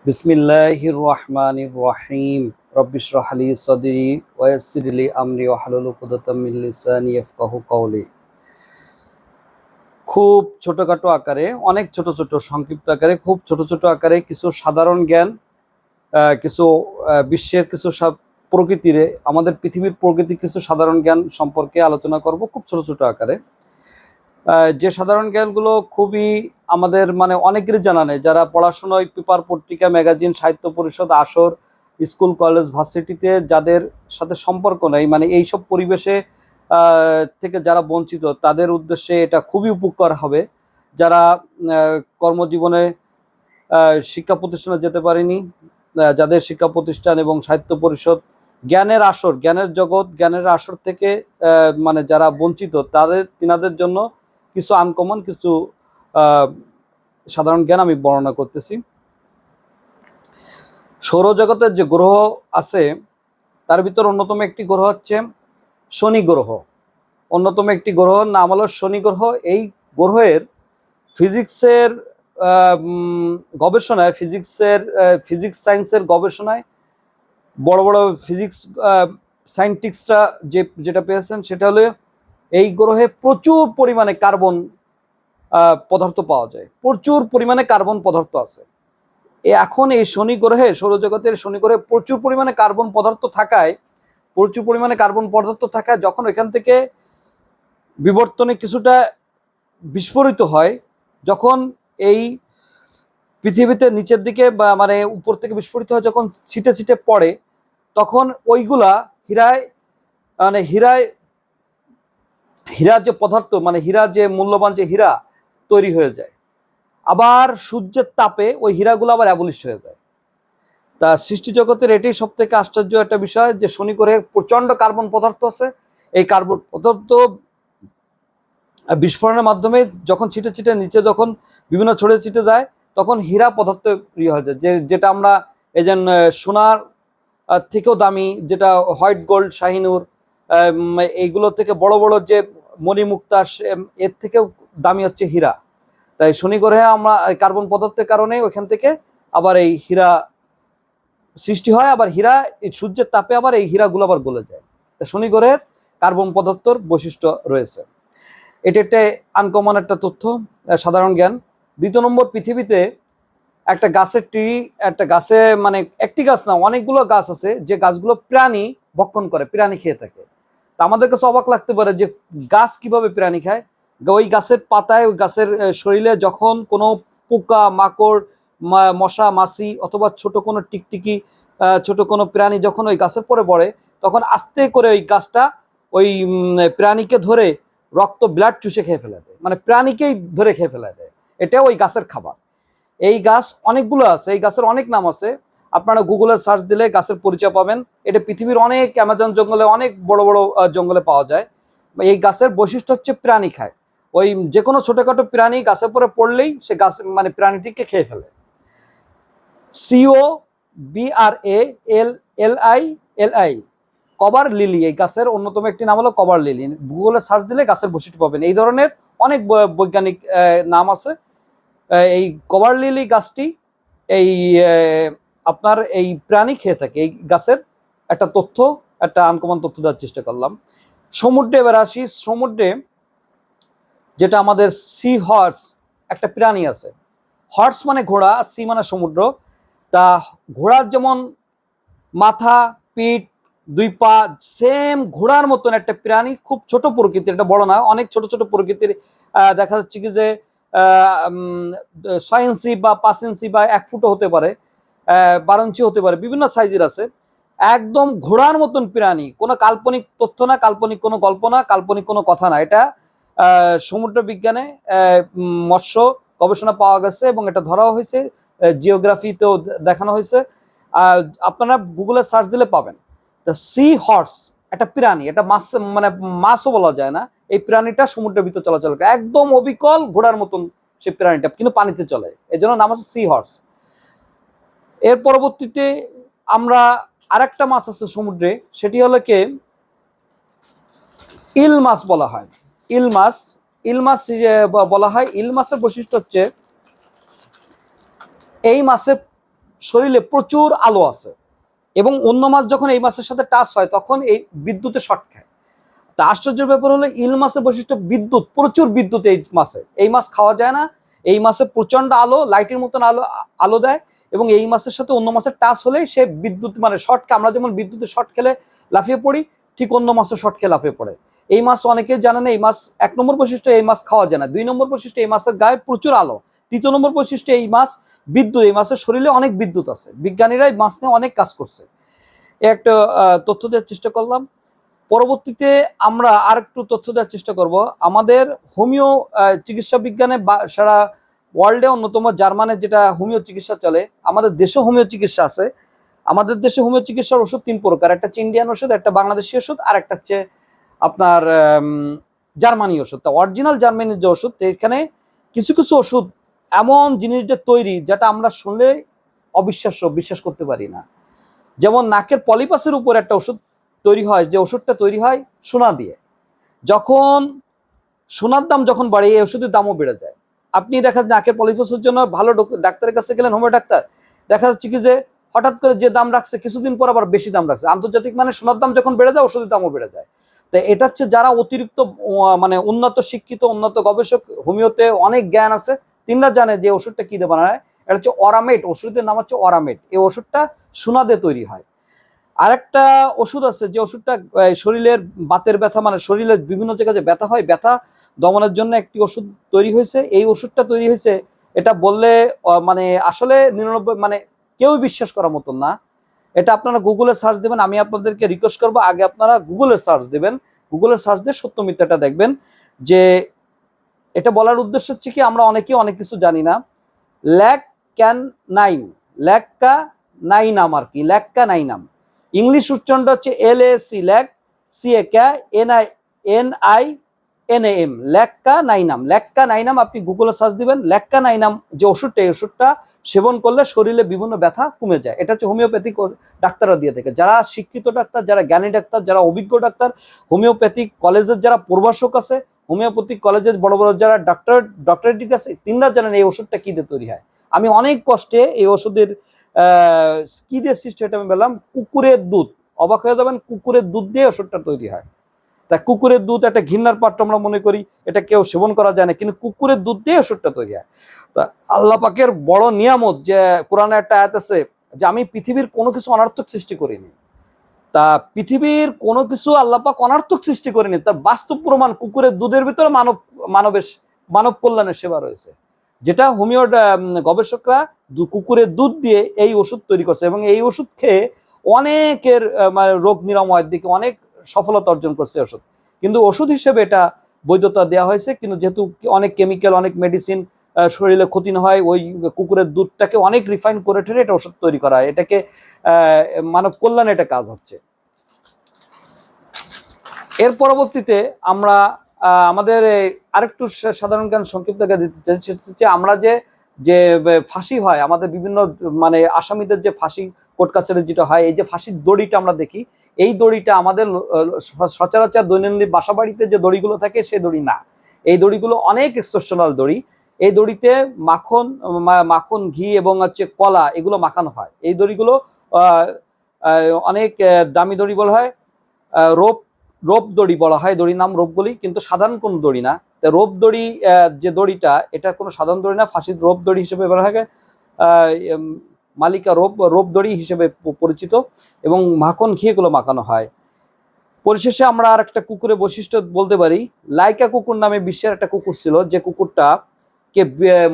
বিসমিল্লাহির রহমানির রহিম। রব্বি ইশরাহ লি সাদরি ওয়া ইয়াসসির লি আমরি ওয়াহলুল উকদাতাম মিন লিসানি ইয়াফকাহু কওলি। খুব ছোটখাটো আকারে, অনেক ছোট ছোট সংক্ষিপ্ত আকারে, খুব ছোট ছোট আকারে কিছু সাধারণ জ্ঞান, কিছু বিশ্বের কিছু প্রকৃতির, আমাদের পৃথিবীর প্রকৃতির কিছু সাধারণ জ্ঞান সম্পর্কে আলোচনা করব খুব ছোট ছোট আকারে। যে সাধারণ জ্ঞানগুলো খুবই আমাদের অনেকেরই জানা নেই, যারা পড়াশোনায় পেপার, পত্রিকা, ম্যাগাজিন, সাহিত্য পরিষদ, আসর, স্কুল, কলেজ, ভার্সিটিতে যাদের সাথে সম্পর্ক নেই, এইসব পরিবেশে থেকে যারা বঞ্চিত, তাদের উদ্দেশ্যে এটা খুবই উপকার হবে। যারা কর্মজীবনে শিক্ষা প্রতিষ্ঠানে যেতে পারেনি, যাদের শিক্ষা প্রতিষ্ঠান এবং সাহিত্য পরিষদ, জ্ঞানের আসর, জ্ঞানের জগৎ, জ্ঞানের আসর থেকে যারা বঞ্চিত, তিনাদের জন্য কিছু আনকমন, কিছু সাধারণ জ্ঞান আমি বর্ণনা করতেছি। সৌরজগতের যে গ্রহ আছে, তার ভিতর অন্যতম একটি গ্রহ হচ্ছে শনি গ্রহ। অন্যতম একটি গ্রহর নাম হলো শনি গ্রহ। এই গ্রহের ফিজিক্সের গবেষণায়, ফিজিক্স সায়েন্সের গবেষণায় বড় বড় ফিজিক্স সায়েন্টিস্টরা যেটা পেয়েছেন, সেটা হলো এই গ্রহে প্রচুর পরিমাণে কার্বন পদার্থ পাওয়া যায়, প্রচুর পরিমাণে কার্বন পদার্থ আছে। এখন এই শনি গ্রহে, সৌরজগতের শনি গ্রহে প্রচুর পরিমাণে কার্বন পদার্থ থাকায়, যখন এখান থেকে বিবর্তনে কিছুটা বিস্ফোরিত হয়, যখন এই পৃথিবীতে নিচের দিকে উপর থেকে বিস্ফোরিত হয়, যখন ছিটে ছিটে পড়ে, তখন ওইগুলা হীরার যে পদার্থ, হীরার যে মূল্যবান যে হীরা তৈরি হয়ে যায়। আবার সূর্যের তাপে ওই হীরাগুলো আবার অ্যাবলিশ হয়ে যায়। তা সৃষ্টি জগতের এটাই সব থেকে আশ্চর্য একটা বিষয় যে শনি গ্রহে প্রচন্ড কার্বন পদার্থ আছে। এই কার্বন পদার্থ বিস্ফোরণের মাধ্যমে যখন ছিটে ছিটে নিচে, যখন বিভিন্ন ছড়ে ছিটে যায়, তখন হীরা পদার্থ হয়ে যায়, যেটা আমরা এই যে সোনার থেকেও দামি, যেটা হোয়াইট গোল্ড, শাহিনুর, এইগুলো থেকে বড় বড় যে মণিমুক্তা, এর থেকেও দামি হচ্ছে হীরা। তাই শনি গ্রহে আমরা কার্বন পদার্থের কারণে ওইখান থেকে আবার এই হীরা সৃষ্টি হয়। আবার হীরা এই সূর্যের তাপে আবার এই হীরাগুলো আবার গলে যায়। তা শনি গ্রহের কার্বন পদার্থর বৈশিষ্ট্য রয়েছে। এটা একটা আনকমন একটা তথ্য, সাধারণ জ্ঞান। দ্বিতীয় নম্বর, পৃথিবীতে একটা গাছের একটা গাছে, একটি গাছ না, অনেকগুলো গাছ আছে যে গাছগুলো প্রাণী ভক্ষণ করে, প্রাণী খেয়ে থাকে। তা আমাদের কাছে অবাক লাগতে পারে যে গাছ কিভাবে প্রাণী খায়। ওই গাছের পাতায়, ওই গাছের শরীরে যখন কোনো পোকা, মাকড়, মশা, মাছি অথবা ছোট কোনো টিকটিকি, ছোট কোনো প্রাণী যখন ওই গাছের পরে পড়ে, তখন আস্তে করে ওই গাছটা ওই প্রাণীকে ধরে রক্ত, ব্লাড চুষে খেয়ে ফেলে দেয়, প্রাণীকেই ধরে খেয়ে ফেলে দেয়। এটা ওই গাছের খাবার। এই গাছ অনেকগুলো আছে, এই গাছের অনেক নাম আছে। আপনারা গুগলে সার্চ দিলে গাছের পরিচয় পাবেন। এটা পৃথিবীর অনেক অ্যামাজন জঙ্গলে, অনেক বড় বড় জঙ্গলে পাওয়া যায়। এই গাছের বৈশিষ্ট্য হচ্ছে প্রাণী খায়। ওই যে কোনো ছোটখাটো প্রাণী গাছের পরে পড়লেই সে গাছ প্রাণীটিকে খেয়ে ফেলে। COBRALLI, কবার লিলি, এই গাছের অন্যতম একটি নাম হলো কবার লিলি। গুগলে সার্চ দিলে গাছের বৈশিষ্ট্য পাবেন। এই ধরনের অনেক বৈজ্ঞানিক নাম আছে। এই কবার লিলি গাছটি এই আপনার এই প্রাণী খেয়ে থাকে। এই গাছের একটা তথ্য, একটা আনকমন তথ্য দেওয়ার চেষ্টা করলাম। সমুদ্রে এবার আসি। সমুদ্রে যেটা আমাদের সি হর্স একটা প্রাণী আছে। হর্স মানে ঘোড়া, সি মানে সমুদ্র। তা ঘোড়ার যেমন মাথা, পিঠ, দুই পা, সেম ঘোড়ার মতন একটা প্রাণী, খুব ছোট প্রকৃতির, এটা বড় না, অনেক ছোট ছোট প্রকৃতির। দেখা যাচ্ছে কি যে 6 ইঞ্চি বা 5 ইঞ্চি বা 1 ফুটও হতে পারে, 12 ইঞ্চি হতে পারে, বিভিন্ন সাইজের আছে। একদম ঘোড়ার মতন প্রাণী, কোনো কাল্পনিক তথ্য না, কাল্পনিক কোনো গল্প না, কাল্পনিক কোনো কথা না। এটা সমুদ্র বিজ্ঞানে মৎস্য গবেষণা পাওয়া গেছে এবং এটা ধরাও হয়েছে, জিওগ্রাফিতেও দেখানো হয়েছে। আপনারা গুগলে সার্চ দিলে পাবেন। দ্য সি হর্স একটা প্রাণী, এটা মাছ, মাছও বলা যায় না। এই প্রাণীটা সমুদ্রের ভিতর চলাচল করে, একদম অবিকল ঘোড়ার মতন সেই প্রাণীটা, কিন্তু পানিতে চলে, এই জন্য নাম আছে সি হর্স। এর পরবর্তীতে আমরা আরেকটা মাছ আছে সমুদ্রে, সেটি হলো কি ইল মাছ বলা হয়। ইল মাছ বলা হয়। ইল মাছের বৈশিষ্ট্য হচ্ছে এই মাছে শরীরে প্রচুর আলো আছে, এবং অন্য মাছ যখন এই মাছের সাথে টাচ হয় তখন এই বিদ্যুতে শর্ট খায়। তা আশ্চর্যের ব্যাপার হলো ইল মাছের বৈশিষ্ট্য বিদ্যুৎ, প্রচুর বিদ্যুৎ এই মাছে। এই মাছ খাওয়া যায় না, এই মাছে প্রচন্ড আলো, লাইটের মতন আলো আলো দেয়, এবং এই মাছের সাথে অন্য মাছের টাচ হলেই সে বিদ্যুৎ মানে শর্ট, আমরা যেমন বিদ্যুতে শর্ট খেলে লাফিয়ে পড়ি, ঠিক অন্য মাছের শর্ট খেলে লাফিয়ে পড়ে। এই মাছ অনেকে জানে না, এই মাছ 1 নম্বর বৈশিষ্ট্য, এই মাছ খাওয়া যায় না। 2 নম্বর বৈশিষ্ট্য, এই মাছের গায়ে প্রচুর আলো। 3 নম্বর বৈশিষ্ট্য, এই মাছ বিদ্যুৎ, এই মাছের শরীরে অনেক বিদ্যুৎ আছে। বিজ্ঞানীরা এই মাছ নিয়ে অনেক কাজ করছে। একটা তথ্য দেওয়ার চেষ্টা করলাম। পরবর্তীতে আমরা আর একটু তথ্য দেওয়ার চেষ্টা করব। আমাদের হোমিও চিকিৎসা বিজ্ঞানে সারা ওয়ার্ল্ডে অন্যতম জার্মানের যেটা হোমিও চিকিৎসা চলে, আমাদের দেশে হোমিও চিকিৎসা আছে। আমাদের দেশে হোমিও চিকিৎসার ওষুধ 3 প্রকার, একটা হচ্ছে ইন্ডিয়ান ওষুধ, একটা বাংলাদেশি ওষুধ, আর একটা হচ্ছে আপনার জার্মানি ওষুধ। তা অরিজিনাল জার্মানির যে ওষুধ, এখানে কিছু কিছু ওষুধ এমন জিনিস দিয়ে তৈরি যেটা আমরা শুনলে অবিশ্বাস্য, বিশ্বাস করতে পারি না। যেমন নাকের পলিপাসের উপর একটা ওষুধ তৈরি হয়, যে ওষুধটা তৈরি হয় সোনা দিয়ে। যখন সোনার দাম যখন বাড়ে, এই ওষুধের দামও বেড়ে যায়। আপনি দেখা যায় নাকের পলিপাসের জন্য ভালো ডাক্তারের কাছে গেলেন, হোমিও ডাক্তার, দেখা যাচ্ছে কি যে হঠাৎ করে যে দাম রাখছে কিছুদিন পর আবার বেশি দাম রাখছে। আন্তর্জাতিক মানে সোনার দাম যখন বেড়ে যায়, ওষুধের দামও বেড়ে যায়। তো এটা হচ্ছে যারা অতিরিক্ত মানে উন্নত শিক্ষিত, উন্নত গবেষক, হোমিওতে অনেক জ্ঞান আছে, তিনরা জানে যে ওষুধটা কি দিয়ে বানায়। এটা হচ্ছে অরামেট, ওষুধের নাম হচ্ছে অরামেট। এই ওষুধটা সোনা দিয়ে তৈরি হয়। আরেকটা ওষুধ আছে যে ওষুধটা শরীরের বাতের ব্যথা, মানে শরীরের বিভিন্ন জায়গায় যে ব্যথা হয়, ব্যথা দমনের জন্য একটি ওষুধ তৈরি হয়েছে। এই ওষুধটা তৈরি হয়েছে, এটা বললে মানে আসলে 99 মানে কেউ বিশ্বাস করার মতন না। এটা আপনারা গুগলে সার্চ দেবেন। আমি আপনাদেরকে রিকোয়েস্ট করবো, আগে আপনারা গুগলে সার্চ দেবেন, গুগলে সার্চ দিয়ে সত্য মিথ্যাটা দেখবেন। যে এটা বলার উদ্দেশ্য হচ্ছে কি, আমরা অনেকেই অনেক কিছু জানি না। ল্যাকক্যানাইন, ল্যাক্কানাইনাম আর কি, ল্যাক্কানাইনাম। ইংলিশ উচ্চারণটা হচ্ছে LAC, ল্যাক CANINAM, ল্যাক্কানাইনাম। ল্যাক্কানাইনাম আপনি গুগলে সার্চ দিবেন। ল্যাক্কানাইনাম যে ওষুধটা, এই ওষুধটা সেবন করলে শরীরে বিভিন্ন ব্যথা কমে যায়। এটা হচ্ছে হোমিওপ্যাথিক ডাক্তাররা দিয়ে থাকে, যারা শিক্ষিত ডাক্তার, যারা জ্ঞানী ডাক্তার, যারা অভিজ্ঞ ডাক্তার। হোমিওপ্যাথিক কলেজের যারা প্রভাষক আছে, হোমিওপ্যাথিক কলেজের বড় বড় যারা ডক্টরেট ডিগ্রি আছে, তিনরা জানেন এই ওষুধটা কি দিয়ে তৈরি হয়। আমি অনেক কষ্টে এই ওষুধের কি দিয়ে সৃষ্টি হয় আমি বললাম, কুকুরের দুধ। অবাক হয়ে যাবেন, কুকুরের দুধ দিয়ে ওষুধটা তৈরি হয়। তা কুকুরের দুধ একটা ঘৃণার পাত্র আমরা মনে করি, এটা কেউ সেবন করা যায় না, কিন্তু কুকুরের দুধ দিয়ে ওষুধটা তৈরি হয়। তা আল্লাহ পাকের বড় নিয়ামত, যে কোরআনে একটা আয়াত আছে যে আমি পৃথিবীর কোনো কিছু অনার্থক সৃষ্টি করিনি। তা পৃথিবীর কোনো কিছু আল্লাহ পাক অনার্থক সৃষ্টি করেনি, তার বাস্তব প্রমাণ কুকুরের দুধের ভিতরে মানব কল্যাণের সেবা রয়েছে, যেটা হোমিও গবেষকরা কুকুরের দুধ দিয়ে এই ওষুধ তৈরি করছে, এবং এই ওষুধ খেয়ে অনেকের মানে রোগ নিরাময়ের দিকে অনেক সফলতা অর্জন করছে ওষুধ। কিন্তু ওষুধ হিসেবে এটা বৈধতা দেওয়া হয়েছে, কিন্তু যেহেতু অনেক কেমিক্যাল, অনেক মেডিসিন শরীরে ক্ষতি না হয়, ওই কুকুরের দুধটাকে অনেক রিফাইন করে ঠেলে এটা ওষুধ তৈরি করা হয়। এটাকে মানব কল্যাণে এটা কাজ হচ্ছে। এর পরবর্তীতে আমরা আমাদের আরেকটু সাধারণ জ্ঞান সংক্ষিপ্ত দিতে চাই। আমরা যে ফাঁসি হয় আমাদের বিভিন্ন মানে আসামিদের, যে ফাঁসি কোর্ট কাছারি যেটা হয়, এই যে ফাঁসির দড়িটা আমরা দেখি, এই দড়িটা আমাদের সচরাচর দৈনন্দিন বাসা বাড়িতে যে দড়িগুলো থাকে সেই দড়ি না। এই দড়িগুলো অনেক এক্সেপশনাল দড়ি। এই দড়িতে মাখন, ঘি এবং হচ্ছে কলা এগুলো মাখানো হয়। এই দড়িগুলো অনেক দামি দড়ি বলা হয়, রোপ দড়ি বলা হয়, দড়ির নাম রোপ বলি, কিন্তু সাধারণ কোন দড়ি না। রোপ দড়ি যে দড়িটা, এটা কোনো সাধারণ দড়ি না, ফাঁসির রোপ দড়ি হিসেবে বলা হয়, মালিকা রোপ দড়ি হিসেবে পরিচিত, এবং মাখন ঘি এগুলো মাখানো হয়। পরিশেষে আমরা আর একটা কুকুরের বৈশিষ্ট্য বলতে পারি। লাইকা কুকুর নামে বিশ্বের একটা কুকুর ছিল, যে কুকুরটা কে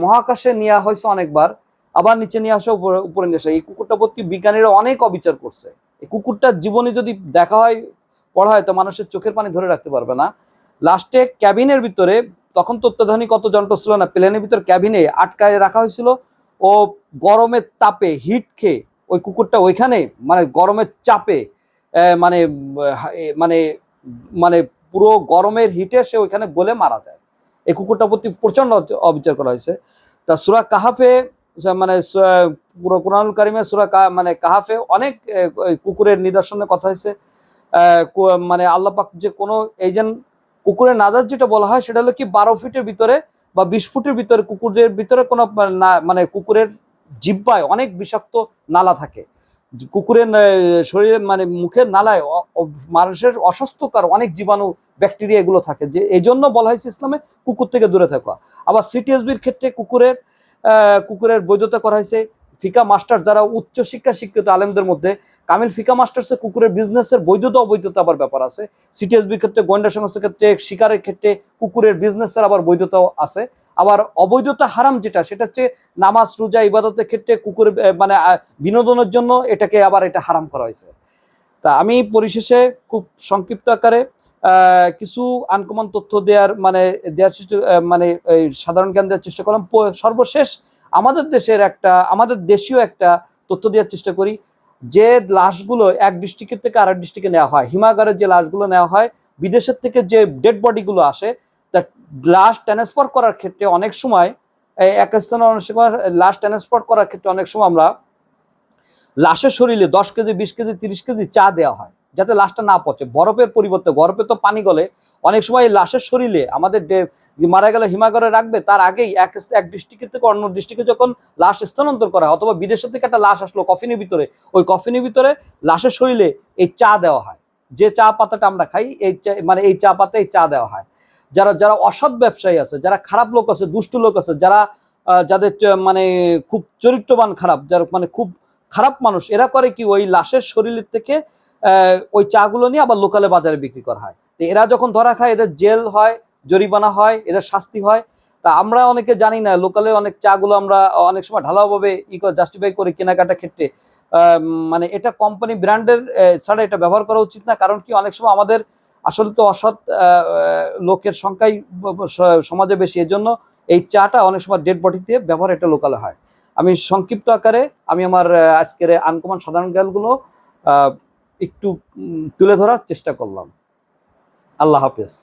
মহাকাশে নেওয়া হয়েছে অনেকবার, আবার নিচে নিয়ে আসা, উপরে নিয়ে আসা। এই কুকুরটা প্রতি বিজ্ঞানীরা অনেক অবিচার করছে। এই কুকুরটার জীবনে যদি দেখা হয়, পড়া হয়, তো মানুষের চোখের পানি ধরে রাখতে পারবে না। লাস্টে ক্যাবিনের ভিতরে, তখন তো অত্যাধুনিক কত যন্ত্র ছিল না, প্লেনের ভিতরে ক্যাবিনে আটকায় রাখা হয়েছিল। ও গরমের তাপে হিট খেয়ে ওই কুকুরটা ওইখানে মানে গরমের চাপে মানে মানে মানে পুরো গরমের হিটে সে ওইখানে গলে মারা যায়। এই কুকুরটার প্রতি প্রচন্ড অবিচার করা হয়েছে। তা সূরা কাহাফে, মানে পুরো কুরআনুল কারিমে সূরা মানে কাহাফে অনেক কুকুরের নিদর্শনের কথা হয়েছে। মানে আল্লাহ পাক যে কোনো এই যে কুকুরের নাজাত যেটা বলা হয়, সেটা হলো কি 12 ফিটের ভিতরে বা 20 ফুটের ভিতরে কুকুরের ভিতরে কোনো মানে কুকুরের জিহ্বায় অনেক বিষাক্ত নালা থাকে। কুকুরের শরীরে মানে মুখের নালায় মানুষের অস্বাস্থ্যকর অনেক জীবাণু ব্যাকটেরিয়া এগুলো থাকে, যে এই জন্য বলা হয়েছে ইসলামে কুকুর থেকে দূরে থাকা। আবার সিটিএসবির ক্ষেত্রে কুকুরের বৈধতা করা হয়েছে। ফিকা মাস্টার যারা উচ্চ শিক্ষা শিক্ষিত আলেমদের মধ্যে কামিল ফিকা মাস্টার্সে কুকুরের বিজনেসের বৈধতা অবৈধতা আবার ব্যাপার আছে। সিটিএসবির ক্ষেত্রে, গোয়েন্দা সংস্থার ক্ষেত্রে, শিকারের ক্ষেত্রে কুকুরের বিজনেসের আবার বৈধতাও আছে। আবার অবৈধতা হারাম যেটা, সেটা হচ্ছে নামাজ রোজা ইবাদতের ক্ষেত্রে কুকুরের মানে বিনোদনের জন্য এটাকে আবার এটা হারাম করা হয়েছে। তা আমি পরিশেষে খুব সংক্ষিপ্ত আকারে কিছু আনকমন তথ্য দেওয়ার চেষ্টা, মানে সাধারণ জ্ঞান দেওয়ার চেষ্টা করলাম। সর্বশেষ আমাদের দেশীয় একটা তথ্য দেওয়ার চেষ্টা করি। যে লাশগুলো এক ডিস্ট্রিক্টের থেকে আরেক ডিস্ট্রিক্টে নেওয়া হয়, হিমাগারের যে লাশগুলো নেওয়া হয়, বিদেশের থেকে যে ডেড বডিগুলো আসে, তা লাশ ট্রান্সফার করার ক্ষেত্রে অনেক সময় এক স্থানে অনেক সময় লাশ ট্রান্সফার করার ক্ষেত্রে অনেক সময় আমরা লাশের শরীরে 10 কেজি 20 কেজি 30 কেজি চা দেওয়া হয় যাতে লাশটা না পচে। বরফের পরিবর্তে, বরফে তো পানি গলে, অনেক সময় লাশের শরীরে আমাদের মারা গেলে হিমাগারে রাখবে, তার আগেই এক ডিস্ট্রিক্ট থেকে অন্য ডিস্ট্রিক্টে যখন লাশ স্থানান্তর করা হয়, অথবা বিদেশের থেকে একটা লাশ আসলো কফিনের ভিতরে, ওই কফিনের ভিতরে লাশের শরীরে এই চা দেওয়া হয়। যে চা পাতাটা আমরা খাই, এই চা পাতায় চা দেওয়া হয়। যারা অসৎ ব্যবসায়ী আছে, যারা খারাপ লোক আছে, দুষ্ট লোক আছে, যাদের মানে খুব চরিত্রবান খারাপ, যারা মানে খুব খারাপ মানুষ, এরা করে কি, ওই লাশের শরীরের থেকে ওই চা গুলো নিয়ে আবার লোকালে বাজারে বিক্রি করা হয়। তো এরা যখন ধরা খায়, এদের জেল হয়, জরিমানা হয়, এদের শাস্তি হয়। তা আমরা অনেকে জানি না, লোকালে অনেক চা গুলো আমরা অনেক সময় ঢালাওভাবে জাস্টিফাই করি কেনাকাটার ক্ষেত্রে। মানে এটা কোম্পানি ব্র্যান্ডের ছাড়া এটা ব্যবহার করা উচিত না। কারণ কি, অনেক সময় আমাদের আসলে তো অসৎ লোকের সংখ্যাই সমাজে বেশি, এর জন্য এই চাটা অনেক সময় ডেড বডি দিয়ে ব্যবহার এটা লোকালে হয়। আমি সংক্ষিপ্ত আকারে আমি আমার আজকের আনকমন সাধারণ জ্ঞানগুলো একটু তুলে ধরার চেষ্টা করলাম। আল্লাহ হাফেজ।